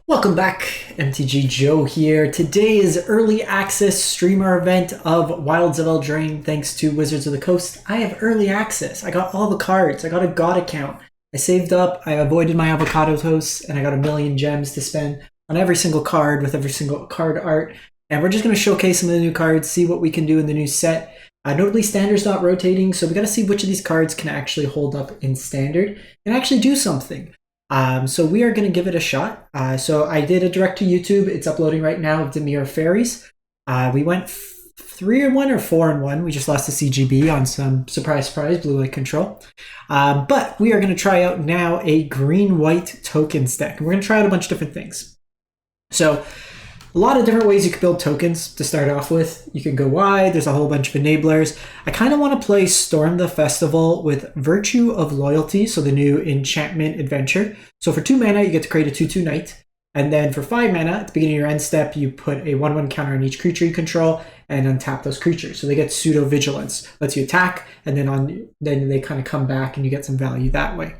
Welcome back, MTG Joe here. Today is early access streamer event of Wilds of Eldraine thanks to Wizards of the Coast. I have early access. I got all the cards. I got a God account. I saved up, I avoided my avocado toast, and I got 1,000,000 gems to spend on every single card with every single card art. And we're just going to showcase some of the new cards, see what we can do in the new set. Notably, Standard's not rotating, so we got to see which of these cards can actually hold up in Standard and actually do something. So we are going to give it a shot. So I did a direct to YouTube. It's uploading right now of Dimir Fairies. We went 3-1 or 4-1. We just lost to CGB on some surprise blue light control. But we are going to try out now a green-white tokens deck. And we're going to try out a bunch of different things. So a lot of different ways you can build tokens to start off with. You can go wide. There's a whole bunch of enablers. I kind of want to play Storm the Festival with Virtue of Loyalty, so the new enchantment adventure. So for 2 mana, you get to create a 2/2 knight. And then for 5 mana, at the beginning of your end step, you put a 1/1 counter on each creature you control and untap those creatures. So they get pseudo vigilance. Lets you attack, and then they kind of come back and you get some value that way.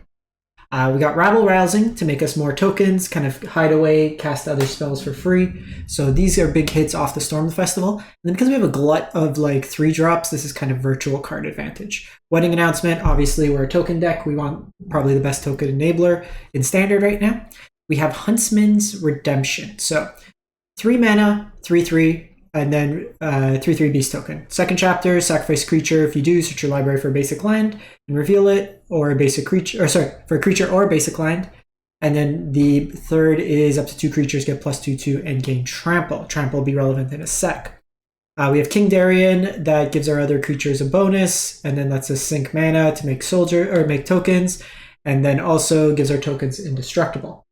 We got Rabble Rousing to make us more tokens, kind of hide away, cast other spells for free. So these are big hits off the Storm Festival. And then because we have a glut of like 3 drops, this is kind of virtual card advantage. Wedding Announcement, obviously we're a token deck. We want probably the best token enabler in Standard right now. We have Huntsman's Redemption. So 3 mana, 3/3. And then 3/3 beast token. Second chapter, sacrifice creature. If you do, search your library for a basic land and reveal it, or a basic creature, or sorry, for a creature or a basic land. And then the third is up to 2 creatures get +2/2 and gain trample. Trample will be relevant in a sec. We have King Darien that gives our other creatures a bonus, and then lets us sink mana to make make tokens, and then also gives our tokens indestructible.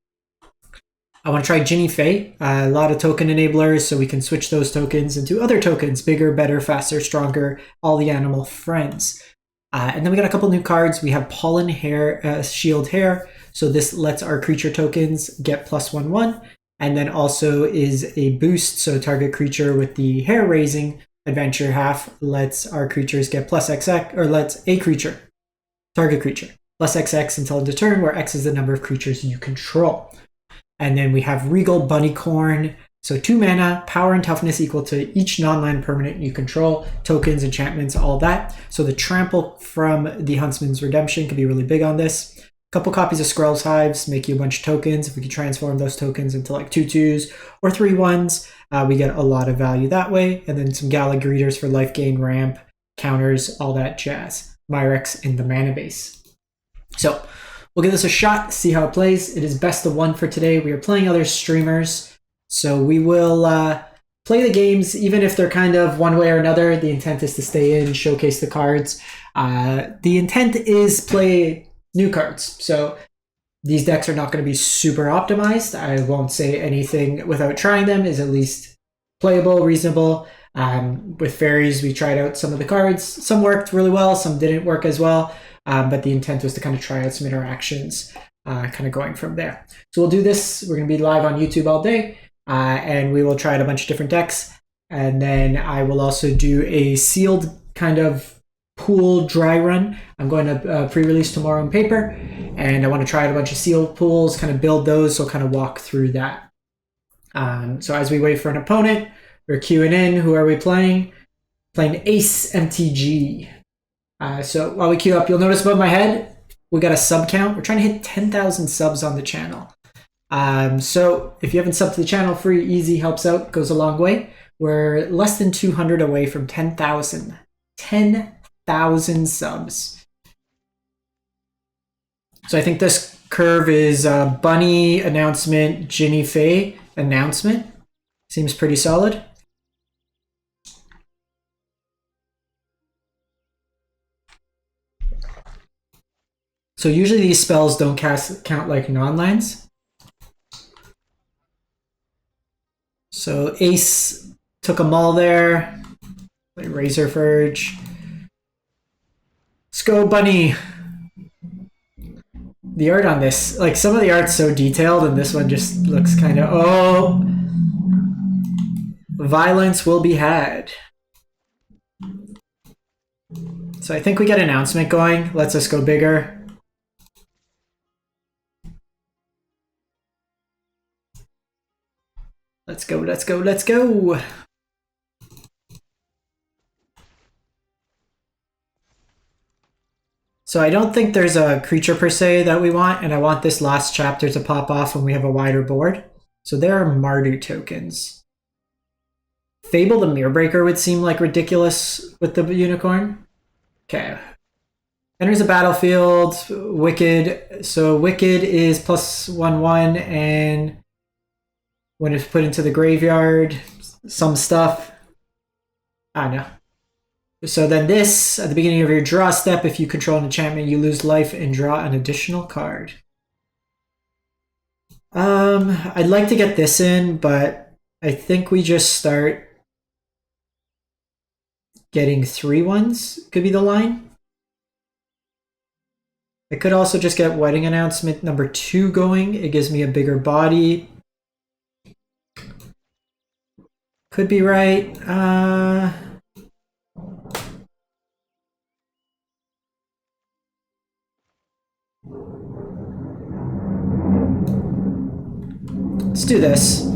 I want to try Ginny Fae, a lot of token enablers, so we can switch those tokens into other tokens, bigger, better, faster, stronger, all the animal friends. And then we got a couple new cards. We have Pollen-Shield Hare, so this lets our creature tokens get +1/1, and then also is a boost, so target creature with the hair raising adventure half lets our creatures get +XX, or lets a creature, target creature, +XX until end of turn, where X is the number of creatures you control. And then we have Regal Bunnicorn. So 2 mana, power and toughness equal to each non-land permanent you control, tokens, enchantments, all that. So the trample from the Huntsman's Redemption could be really big on this. A couple copies of Skrelv's Hives make you a bunch of tokens. If we can transform those tokens into like 2/2s or 3/1s, we get a lot of value that way. And then some Gala Greeters for life gain, ramp, counters, all that jazz. Myrex in the mana base. So we'll give this a shot, see how it plays. It is best of 1 for today. We are playing other streamers, so we will play the games, even if they're kind of one way or another. The intent is to stay in, showcase the cards. The intent is play new cards, so these decks are not going to be super optimized. I won't say anything without trying them is at least playable, reasonable. With Fairies, we tried out some of the cards. Some worked really well, some didn't work as well. But the intent was to kind of try out some interactions, kind of going from there. So we'll do this. We're going to be live on YouTube all day, and we will try out a bunch of different decks. And then I will also do a sealed kind of pool dry run. I'm going to pre-release tomorrow on paper, and I want to try out a bunch of sealed pools, kind of build those, so I'll kind of walk through that. So as we wait for an opponent, we're queuing in. Who are we playing? Playing Ace MTG. So while we queue up, you'll notice above my head, we got a sub count. We're trying to hit 10,000 subs on the channel. So if you haven't subbed to the channel, free, easy, helps out, goes a long way. We're less than 200 away from 10,000. 10,000 subs. So I think this curve is Bunny announcement, Ginny Fae announcement. Seems pretty solid. So usually these spells don't count like non-lands. So Ace took a Maul there. Razor Verge. Let's go, Bunny. The art on this, like some of the art's so detailed, and this one just looks kind of, oh. Violence will be had. So I think we get an announcement going. Lets us go bigger. Let's go, let's go, let's go! So I don't think there's a creature per se that we want, and I want this last chapter to pop off when we have a wider board. So there are Mardu tokens. Fable the Mirrorbreaker would seem like ridiculous with the unicorn. Okay. Enters the battlefield, Wicked. So Wicked is +1/1, and when it's put into the graveyard, some stuff. I don't know. So then this, at the beginning of your draw step, if you control an enchantment, you lose life and draw an additional card. I'd like to get this in, but I think we just start getting 3/1s, could be the line. I could also just get Wedding Announcement number 2 going. It gives me a bigger body. Could be right. Let's do this.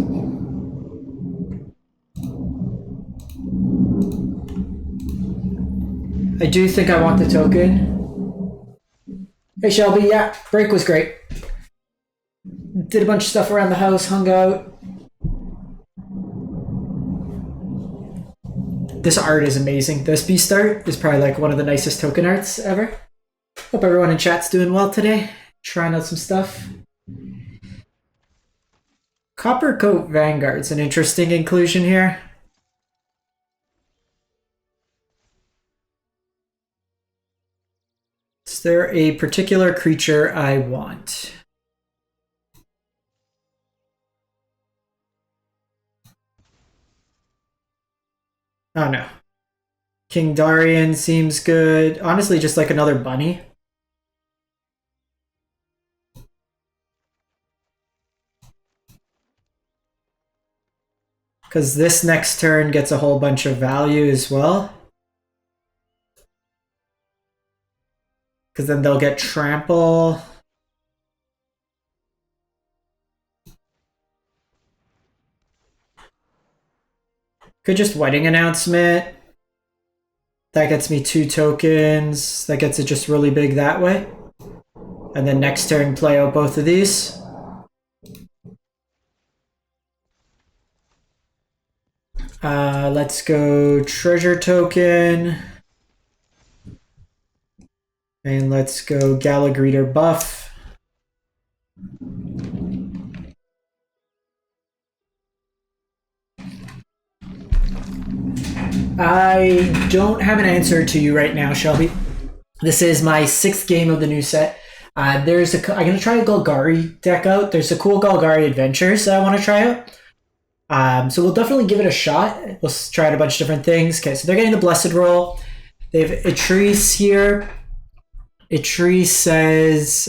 I do think I want the token. Hey Shelby, yeah, break was great. Did a bunch of stuff around the house, hung out. This art is amazing. This beast art is probably like one of the nicest token arts ever. Hope everyone in chat's doing well today. Trying out some stuff. Coppercoat Vanguard's an interesting inclusion here. Is there a particular creature I want? Oh no. King Darien seems good. Honestly, just like another bunny. Because this next turn gets a whole bunch of value as well. Because then they'll get trample. Could just Wedding Announcement. That gets me 2 tokens. That gets it just really big that way. And then next turn play out both of these. Let's go Treasure Token. And let's go Gala Greeter buff. I don't have an answer to you right now, Shelby. This is my 6th game of the new set. I'm going to try a Golgari deck out. There's a cool Golgari Adventures that I want to try out. So we'll definitely give it a shot. We'll try out a bunch of different things. Okay, so they're getting the Blessed Roll. They have Etrice here. Etrice says,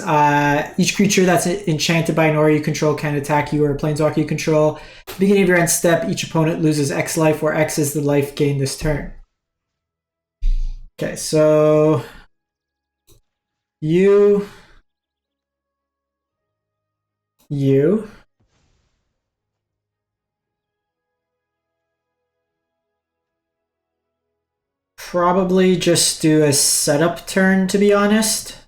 each creature that's enchanted by an aura you control can attack you or a planeswalker you control. At the beginning of your end step, each opponent loses X life, where X is the life gained this turn. Okay, so you probably just do a setup turn, to be honest.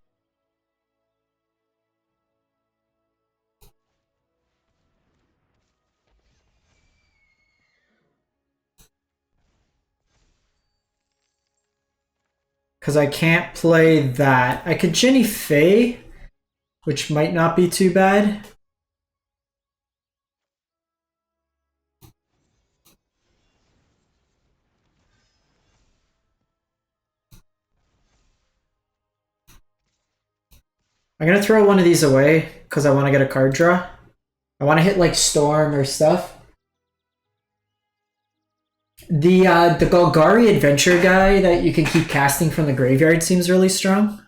Because I can't play that. I could Jenny Faye, which might not be too bad. I'm going to throw one of these away because I want to get a card draw. I want to hit like Storm or stuff. The Golgari Adventure guy that you can keep casting from the graveyard seems really strong.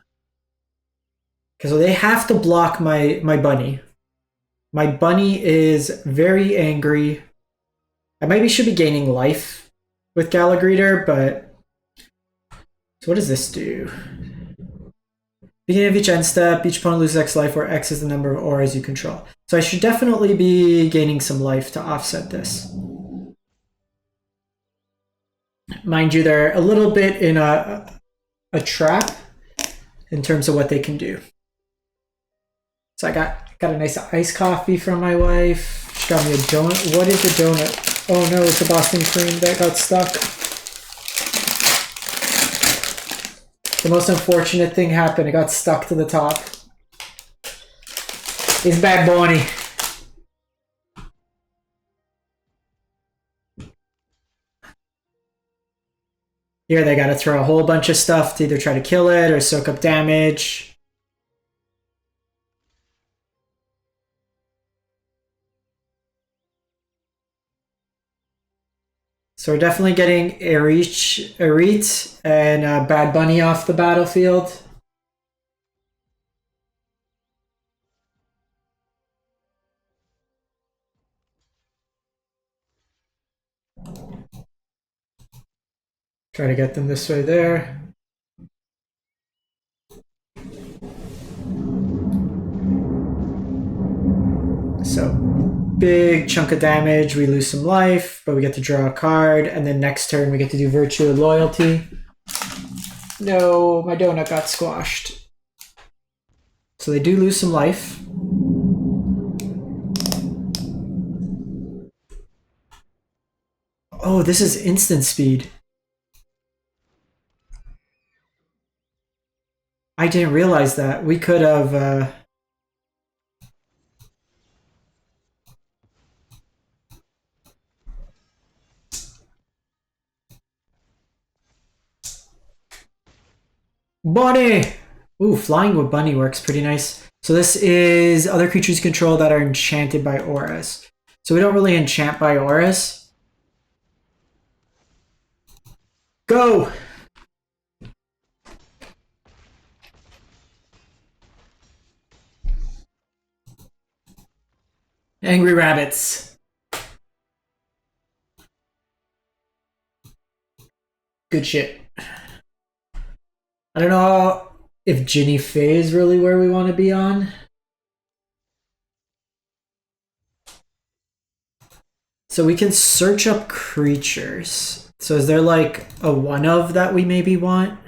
Because they have to block my bunny. My bunny is very angry. I maybe should be gaining life with Gala Greeter, but... So what does this do? Beginning of each end step, each opponent loses X life, where X is the number of auras you control. So I should definitely be gaining some life to offset this. Mind you, they're a little bit in a trap in terms of what they can do. So I got a nice iced coffee from my wife. She got me a donut. What is a donut? Oh no, it's a Boston cream that got stuck. The most unfortunate thing happened. It got stuck to the top. It's Bad Bunny. Here they gotta throw a whole bunch of stuff to either try to kill it or soak up damage. So we're definitely getting Erit and Bad Bunny off the battlefield. Try to get them this way there. So big chunk of damage, we lose some life, but we get to draw a card, and then next turn we get to do Virtue of Loyalty. No, my donut got squashed. So they do lose some life. Oh, this is instant speed. I didn't realize that. We could have... Bunny! Ooh, flying with Bunny works pretty nice. So this is other creatures you control that are enchanted by auras. So we don't really enchant by auras. Go! Angry rabbits. Good shit. I don't know if Ginny Fae is really where we want to be on. So we can search up creatures. So is there like a one of that we maybe want?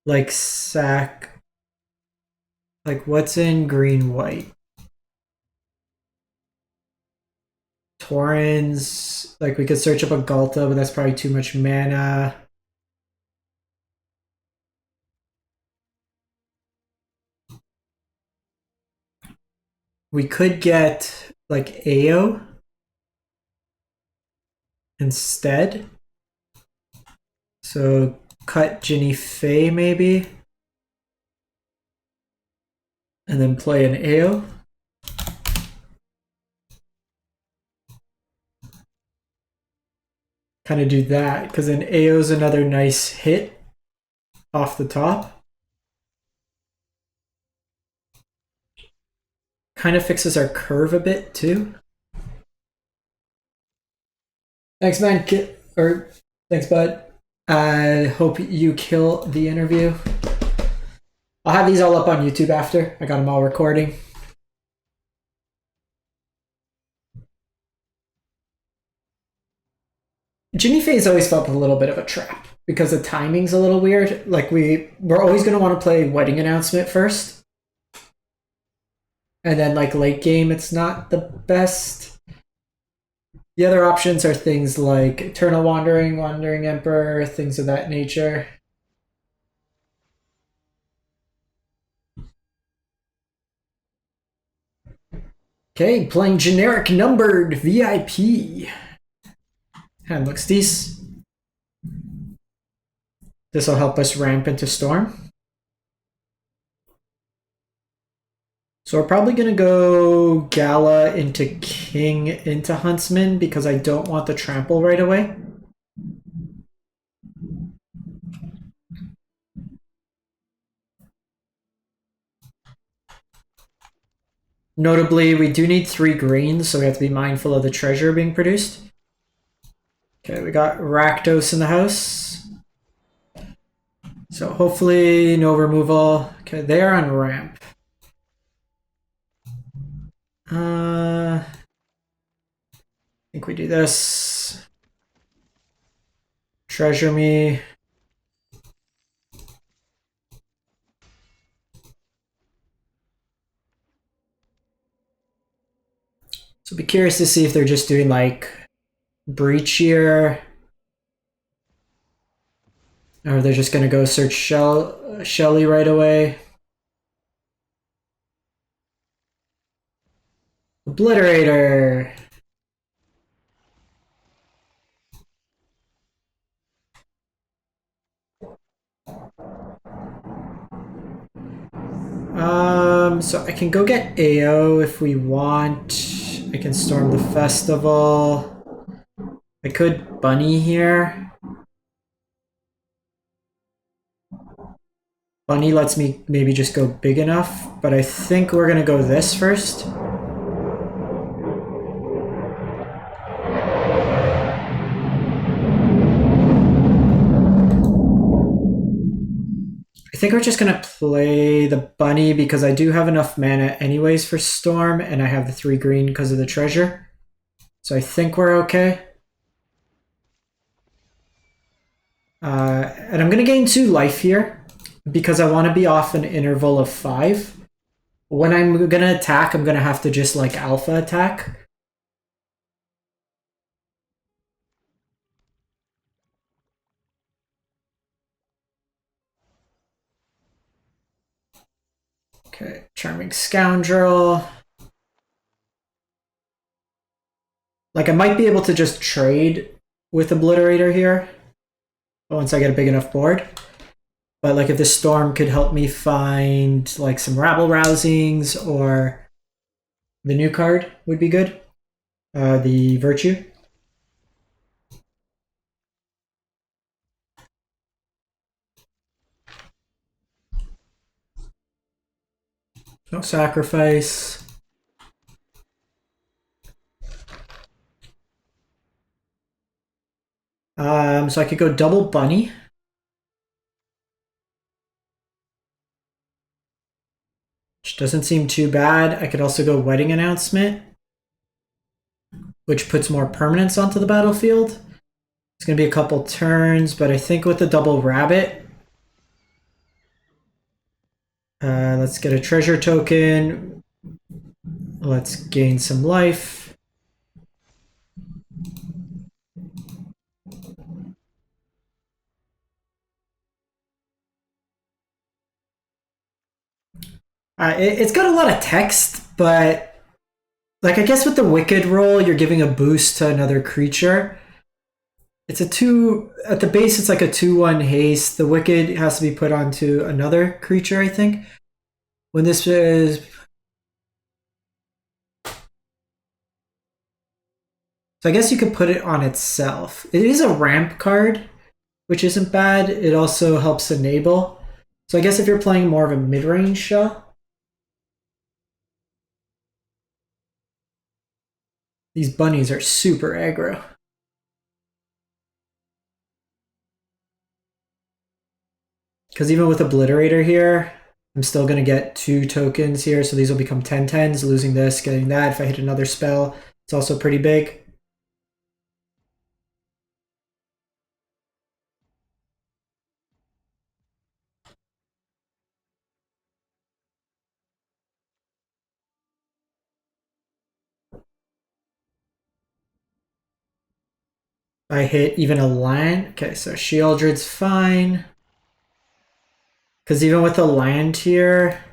Like sack. Like what's in green white? Torrens. Like we could search up a Galta, but that's probably too much mana. We could get like AO instead. So cut Ginny Fae maybe. And then play an AO. Kind of do that, because then AO is another nice hit off the top. Kind of fixes our curve a bit too. Thanks, man. Thanks, bud. I hope you kill the interview. I'll have these all up on YouTube after. I got them all recording. Ginny Fae's always felt a little bit of a trap because the timing's a little weird. Like we're always going to want to play Wedding Announcement first. And then like late game, it's not the best. The other options are things like Eternal Wandering, Wandering Emperor, things of that nature. Okay, playing generic numbered VIP. Hand looks decent. This will help us ramp into Storm. So we're probably going to go Gala into King into Huntsman because I don't want the trample right away. Notably, we do need 3 greens, so we have to be mindful of the treasure being produced. Okay, we got Rakdos in the house. So hopefully no removal. Okay, they are on ramp. I think we do this. Treasure me. So be curious to see if they're just doing like breach here. Or they're just gonna go search Shelly right away. Obliterator. So I can go get AO if we want. I can storm the festival. I could bunny here. Bunny lets me maybe just go big enough, but I think we're gonna go this first. I think we're just gonna play the bunny because I do have enough mana anyways for Storm, and I have the 3 green because of the treasure. So I think we're okay. And I'm gonna gain 2 life here because I want to be off an interval of 5. When I'm gonna attack, I'm gonna have to just like alpha attack. Okay, Charming Scoundrel. Like I might be able to just trade with Obliterator here once I get a big enough board. But like if this Storm could help me find like some Rabble Rousings, or the new card would be good. The Virtue. No sacrifice. So I could go double bunny. Which doesn't seem too bad. I could also go wedding announcement, which puts more permanents onto the battlefield. It's going to be a couple turns, but I think with the double rabbit, let's get a treasure token. Let's gain some life. It's got a lot of text, but like I guess with the Wicked roll, you're giving a boost to another creature. It's a 2 at the base. It's like a 2/1 haste. The Wicked has to be put onto another creature, I think. When this is, so I guess you could put it on itself. It is a ramp card, which isn't bad. It also helps enable. So I guess if you're playing more of a mid-range shell, these bunnies are super aggro. Because even with Obliterator here, I'm still going to get 2 tokens here, so these will become 10/10s, losing this, getting that. If I hit another spell, it's also pretty big. I hit even a land. Okay, so Sheoldred's fine. Because even with a land here,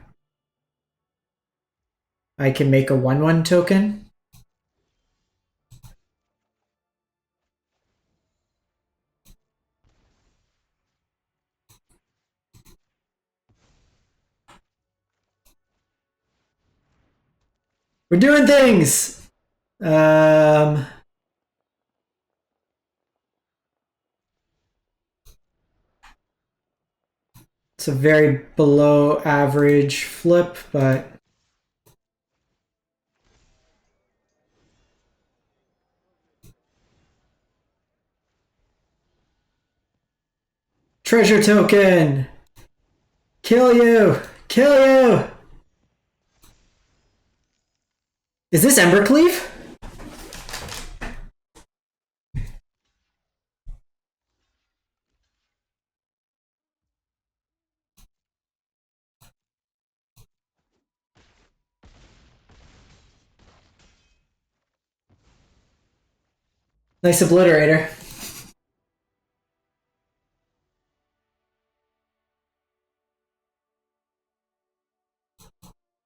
I can make a 1/1 token. We're doing things! It's a very below average flip, but treasure token! Kill you! Kill you! Is this Embercleave? Nice obliterator.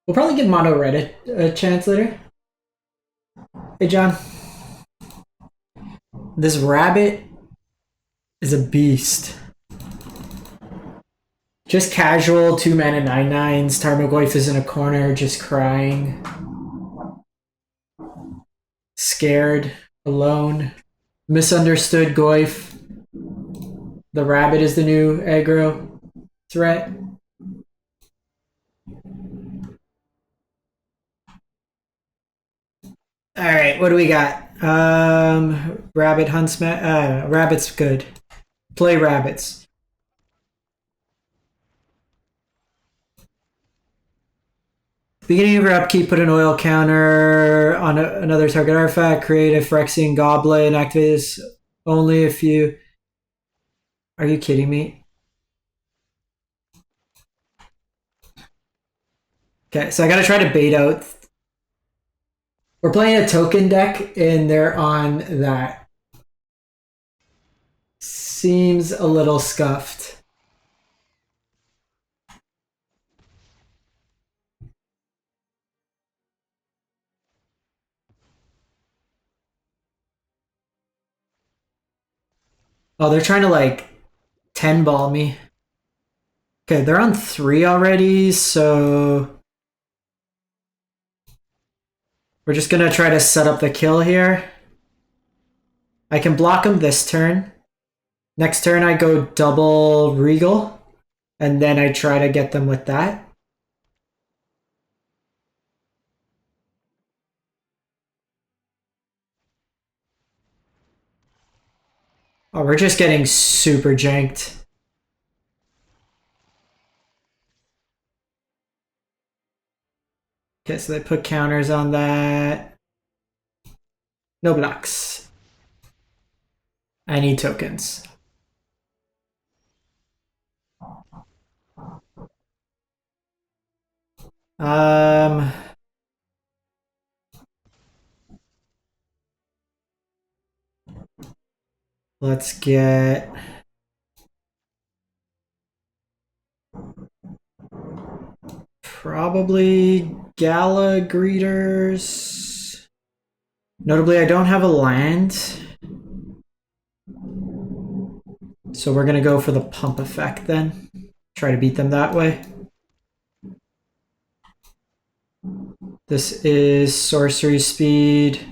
We'll probably give mono red a chance later. Hey, John. This rabbit is a beast. Just casual, 2 mana 9/9s. Tarmogoyf is in a corner, just crying. Scared, alone. Misunderstood Goyf. The rabbit is the new aggro threat. Alright, what do we got? Rabbit Huntsman. Rabbit's good. Play rabbits. Beginning of your upkeep, put an oil counter on another target artifact. Create a Phyrexian Goblin. Activate this only if you... Are you kidding me? Okay, so I gotta try to bait out. We're playing a token deck, and they're on that. Seems a little scuffed. Oh, they're trying to, like, 10-ball me. Okay, they're on 3 already, so... We're just gonna try to set up the kill here. I can block them this turn. Next turn I go double Regal, and then I try to get them with that. Oh, we're just getting super janked. Okay, so they put counters on that. No blocks. I need tokens. Let's get... Probably Gala Greeters. Notably, I don't have a land. So we're gonna go for the pump effect then. Try to beat them that way. This is sorcery speed.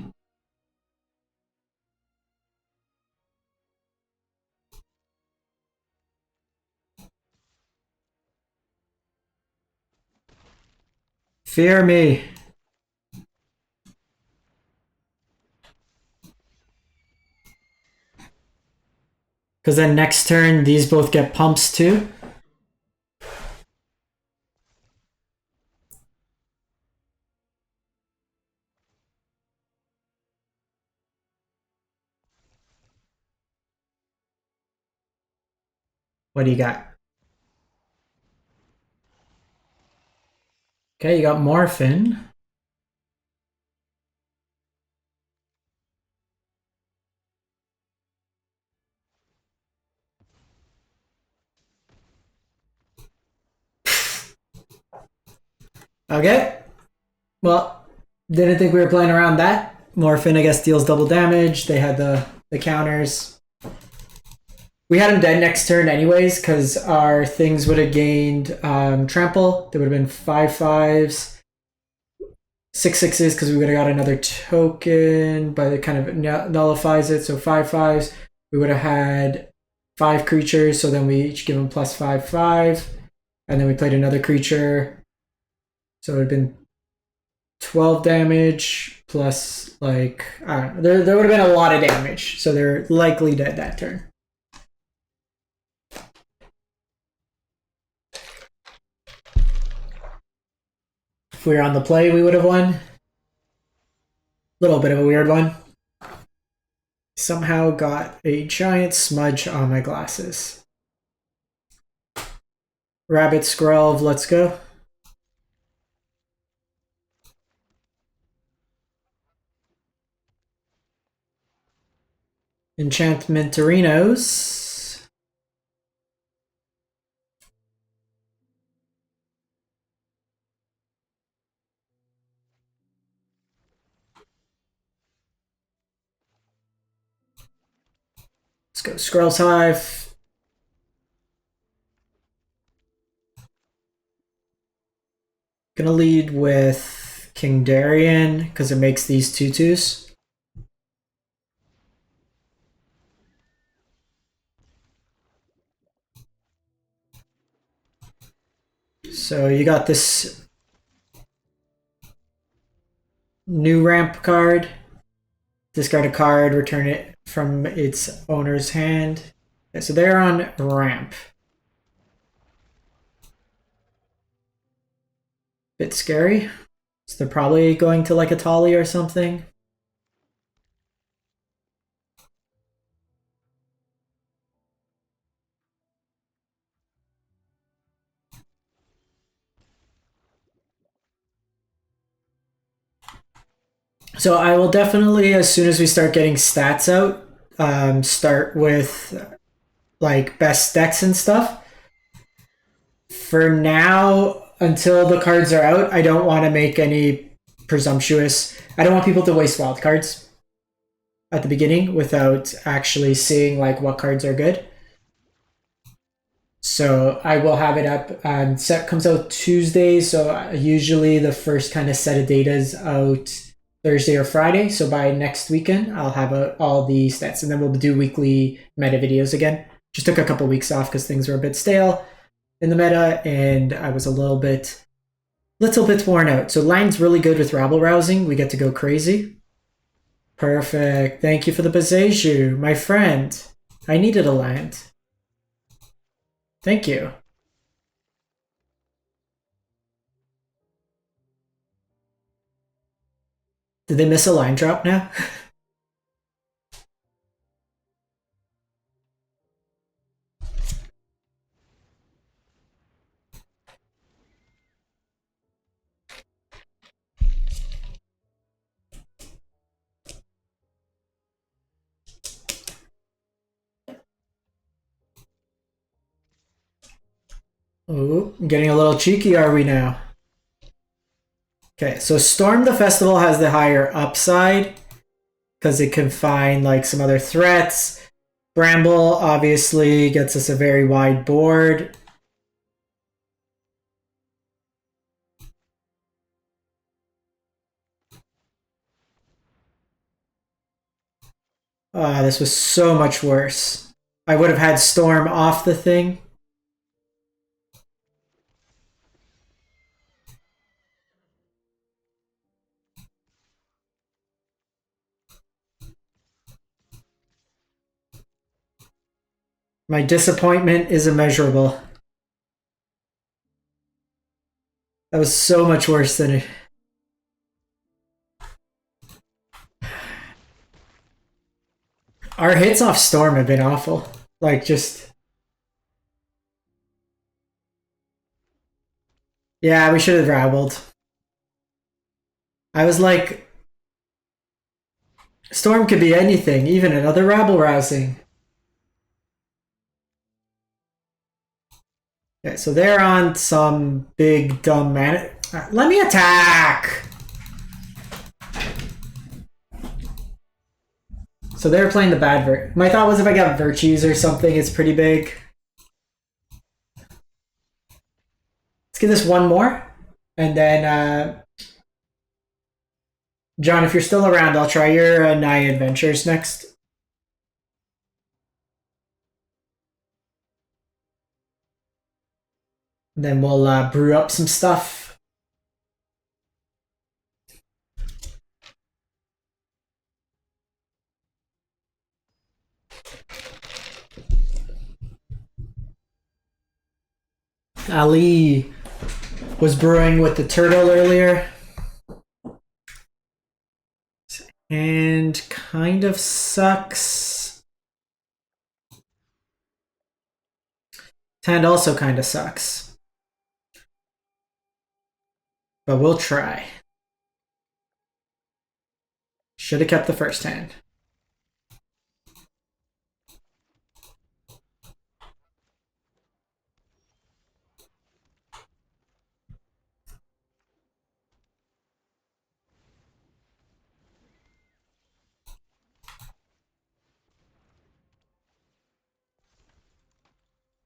Fear me. Because then next turn, these both get pumps too. What do you got? Okay, you got Morphin. Okay. Well, didn't think we were playing around that. Morphin, I guess, deals double damage. They had the counters. We had him dead next turn anyways, because our things would have gained trample. There would have been 5/5s, 6/6s, because we would have got another token, but it kind of nullifies it. So 5/5s. We would have had 5 creatures, so then we each give them plus 5/5. And then we played another creature. So it would have been 12 damage plus, like, I don't know. There would have been a lot of damage. So they're likely dead that turn. If we were on the play, we would have won. Little bit of a weird one. Somehow got a giant smudge on my glasses. Rabbit Skrelv, let's go. Enchantment Arenas. Let's go Skrell's Hive. Gonna lead with King Darien because it makes these 2/2s. So you got this new ramp card. Discard a card, return it from its owner's hand. Okay, so they're on ramp. Bit scary. So they're probably going to like a Tali or something. So I will definitely, as soon as we start getting stats out, start with like best decks and stuff. For now, until the cards are out, I don't want to make any presumptuous. I don't want people to waste wild cards at the beginning without actually seeing like what cards are good. So I will have it up. Set comes out Tuesday, so usually the first kind of set of data is out Thursday or Friday. So by next weekend, I'll have all the stats, and then we'll do weekly meta videos again. Just took a couple weeks off because things were a bit stale in the meta, and I was a little bit worn out. So Lang's really good with Rabble Rousing. We get to go crazy. Perfect. Thank you for the Boseiju, my friend. I needed a land. Thank you. Did they miss a line drop now? Oh, getting a little cheeky, are we now? Okay, so Storm the Festival has the higher upside because it can find like some other threats. Bramble obviously gets us a very wide board. This was so much worse. I would have had Storm off the thing. My disappointment is immeasurable. That was so much worse than it. Our hits off Storm have been awful. Like, just... Yeah, we should have rabbled. I was like... Storm could be anything, even another Rabble Rousing. Okay, so they're on some big dumb man. Let me attack! So they're playing the bad My thought was if I got Virtues or something, it's pretty big. Let's give this one more. And then, John, if you're still around, I'll try your Naya Adventures next. And then we'll brew up some stuff. Ali was brewing with the turtle earlier. And kind of sucks. Hand also kind of sucks. But we'll try. Should have kept the first hand.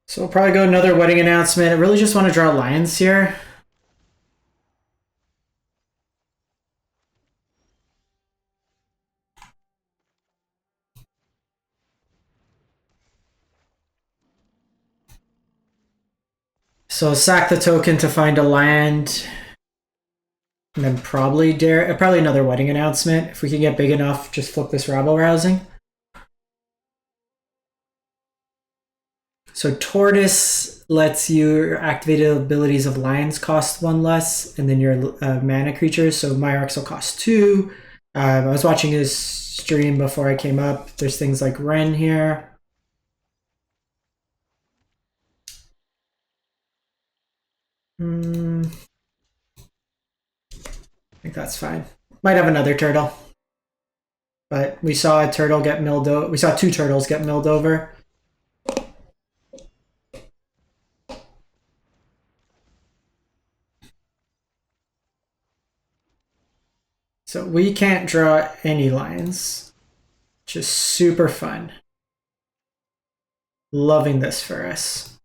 So we'll probably go another wedding announcement. I really just want to draw lions here. So sack the token to find a land. And then probably another wedding announcement. If we can get big enough, just flip this Rabble Rousing. So Tortoise lets your activated abilities of lions cost 1 less, and then your mana creatures. So my arcs will cost 2. I was watching his stream before I came up. There's things like Wren here. I think that's fine. Might have another turtle. But we saw a turtle get milled over. We saw 2 turtles get milled over. So we can't draw any lions. Just super fun. Loving this for us.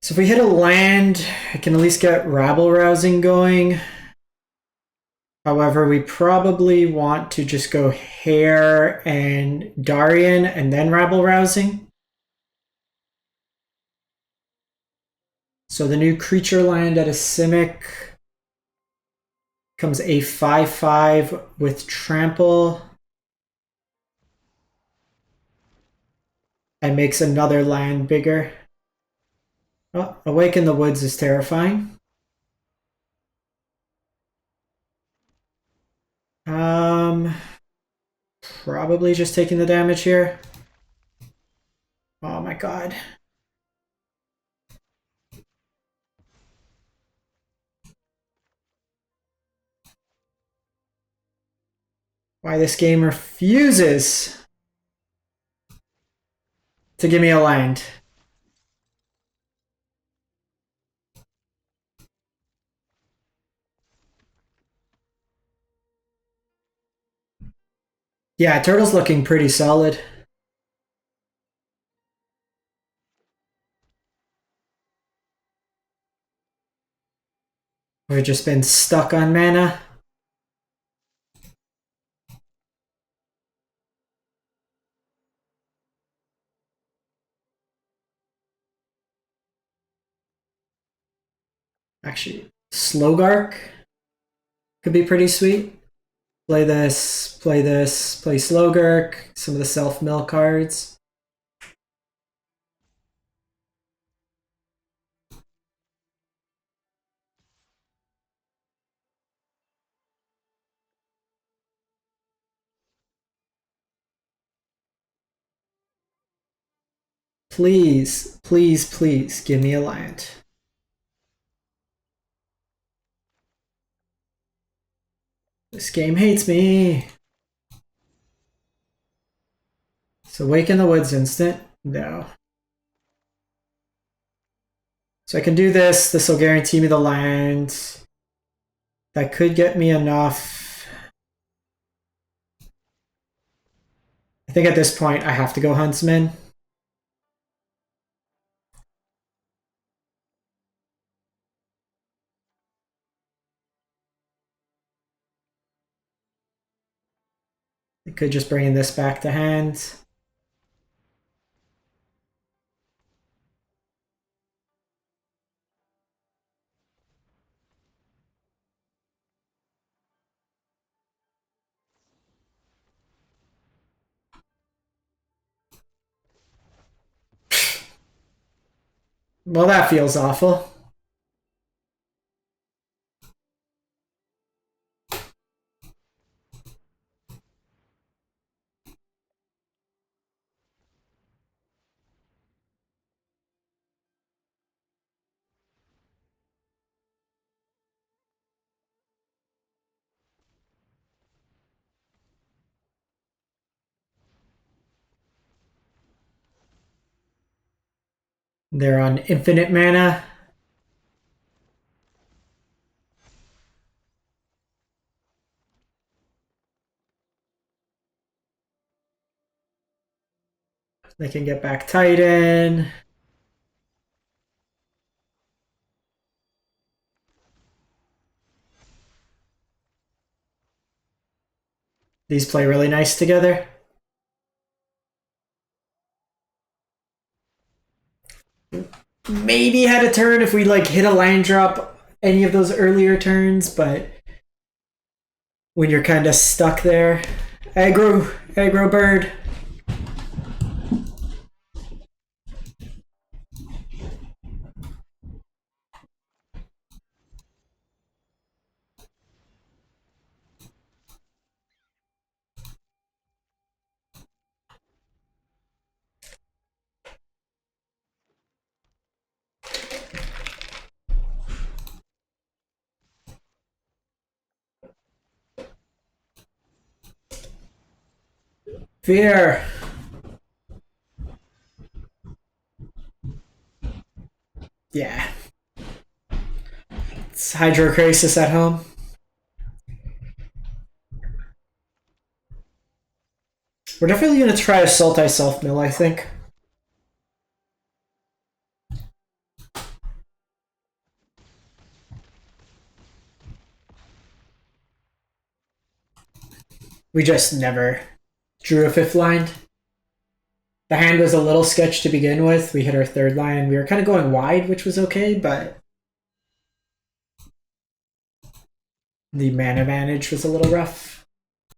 So if we hit a land, I can at least get Rabble Rousing going. However, we probably want to just go Hare and Darien and then Rabble Rousing. So the new creature land at a Simic becomes a 5/5 with trample. And makes another land bigger. Oh, Awake in the Woods is terrifying. Probably just taking the damage here. Oh my god. Why this game refuses to give me a land. Yeah, Turtle's looking pretty solid. We've just been stuck on mana. Actually, Slowgark could be pretty sweet. Play this, play this, play Slowgark, some of the self-mill cards. Please, please, please give me a land. This game hates me. So Wake in the Woods instant? No. So I can do this. This will guarantee me the land. That could get me enough. I think at this point I have to go Huntsman. I could just bring this back to hand. Well, that feels awful. They're on infinite mana. They can get back Titan. These play really nice together. Maybe had a turn if we like hit a land drop any of those earlier turns, but when you're kind of stuck there. Aggro bird. Fear. Yeah. It's Hydrocrisis at home. We're definitely going to try a Sultai Self-Mill, I think. We just never drew a fifth line. The hand was a little sketch to begin with. We hit our third line. We were kind of going wide, which was okay, but the mana manage was a little rough.